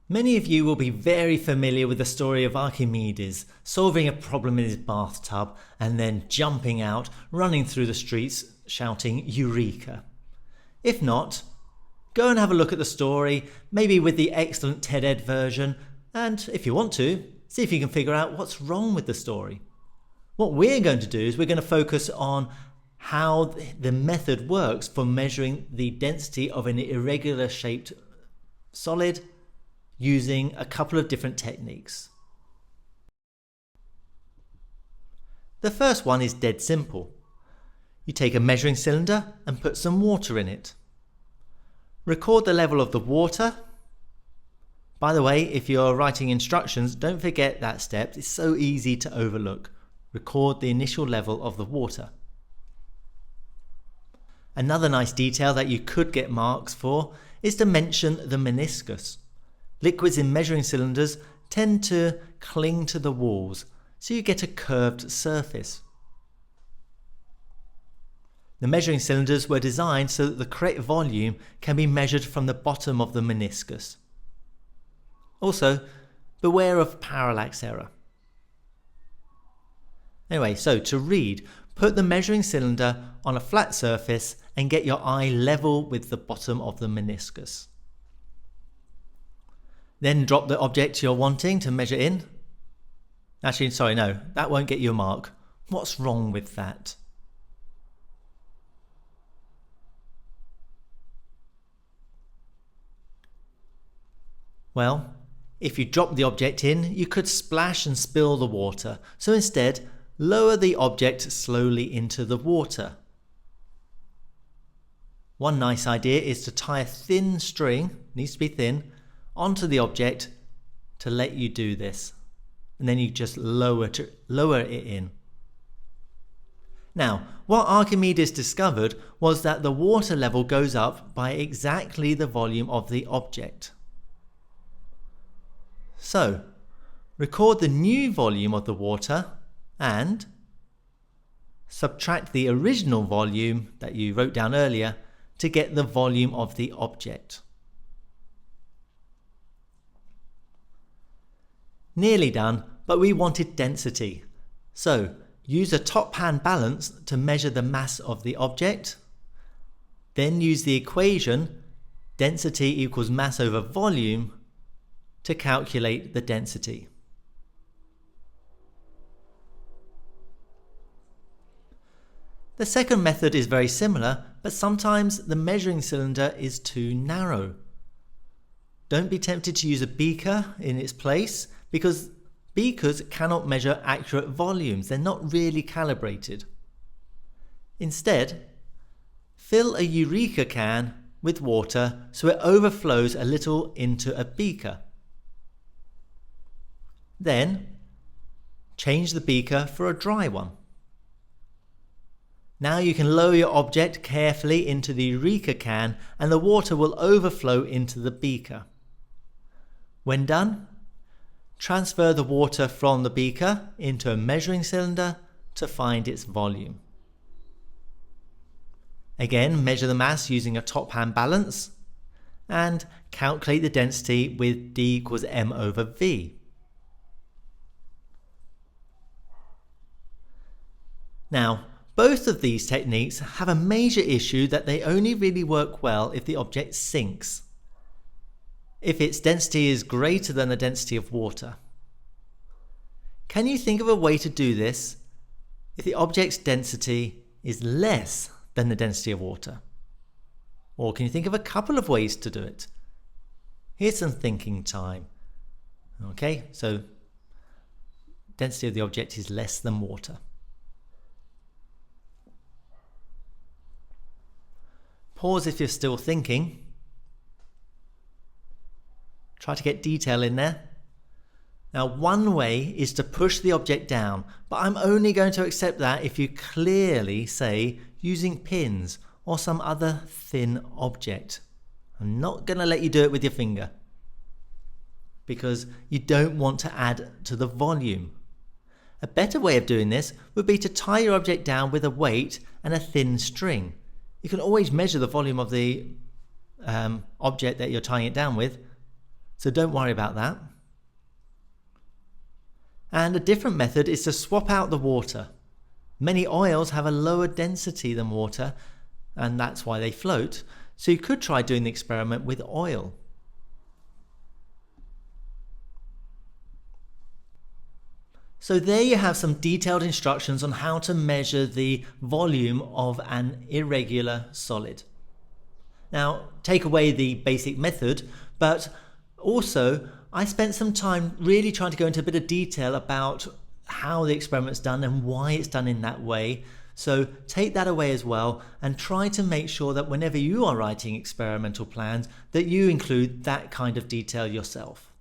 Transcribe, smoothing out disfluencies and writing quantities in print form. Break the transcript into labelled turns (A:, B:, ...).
A: Many of you will be very familiar with the story of Archimedes solving a problem in his bathtub and then jumping out, running through the streets, shouting Eureka. If not, go and have a look at the story, maybe with the excellent TED Ed version, and if you want to, see if you can figure out what's wrong with the story. What we're going to do is we're going to focus on how the method works for measuring the density of an irregular shaped solid using a couple of different techniques. The first one is dead simple. You take a measuring cylinder and put some water in it. Record the level of the water. By the way, if you're writing instructions, don't forget that step. It's so easy to overlook. Record the initial level of the water. Another nice detail that you could get marks for is to mention the meniscus. Liquids in measuring cylinders tend to cling to the walls, so you get a curved surface. The measuring cylinders were designed so that the correct volume can be measured from the bottom of the meniscus. Also, beware of parallax error. Anyway, so to read, put the measuring cylinder on a flat surface and get your eye level with the bottom of the meniscus. Then drop the object you're wanting to measure in. Actually, sorry, no, that won't get you a mark. What's wrong with that? Well, if you drop the object in, you could splash and spill the water. So instead, lower the object slowly into the water. One nice idea is to tie a thin string, needs to be thin, onto the object to let you do this. And then you just lower it in. Now, what Archimedes discovered was that the water level goes up by exactly the volume of the object. So, record the new volume of the water and subtract the original volume that you wrote down earlier to get the volume of the object. Nearly done, but we wanted density. So, use a top hand balance to measure the mass of the object. Then use the equation density equals mass over volume to calculate the density. The second method is very similar, but sometimes the measuring cylinder is too narrow. Don't be tempted to use a beaker in its place, because beakers cannot measure accurate volumes. They're not really calibrated. Instead, fill a Eureka can with water so it overflows a little into a beaker. Then, change the beaker for a dry one. Now you can lower your object carefully into the Eureka can and the water will overflow into the beaker. When done, transfer the water from the beaker into a measuring cylinder to find its volume. Again, measure the mass using a top hand balance and calculate the density with D equals m over V. Now, both of these techniques have a major issue that they only really work well if the object sinks, if its density is greater than the density of water. Can you think of a way to do this if the object's density is less than the density of water? Or can you think of a couple of ways to do it? Here's some thinking time. Okay, so density of the object is less than water. Pause if you're still thinking. Try to get detail in there. Now, one way is to push the object down, but I'm only going to accept that if you clearly say using pins or some other thin object. I'm not going to let you do it with your finger because you don't want to add to the volume. A better way of doing this would be to tie your object down with a weight and a thin string. You can always measure the volume of the object that you're tying it down with. so don't worry about that. And a different method is to swap out the water. Many oils have a lower density than water, and that's why they float. So you could try doing the experiment with oil. So there you have some detailed instructions on how to measure the volume of an irregular solid. Now, take away the basic method, but also I spent some time really trying to go into a bit of detail about how the experiment's done and why it's done in that way. So take that away as well and try to make sure that whenever you are writing experimental plans that you include that kind of detail yourself.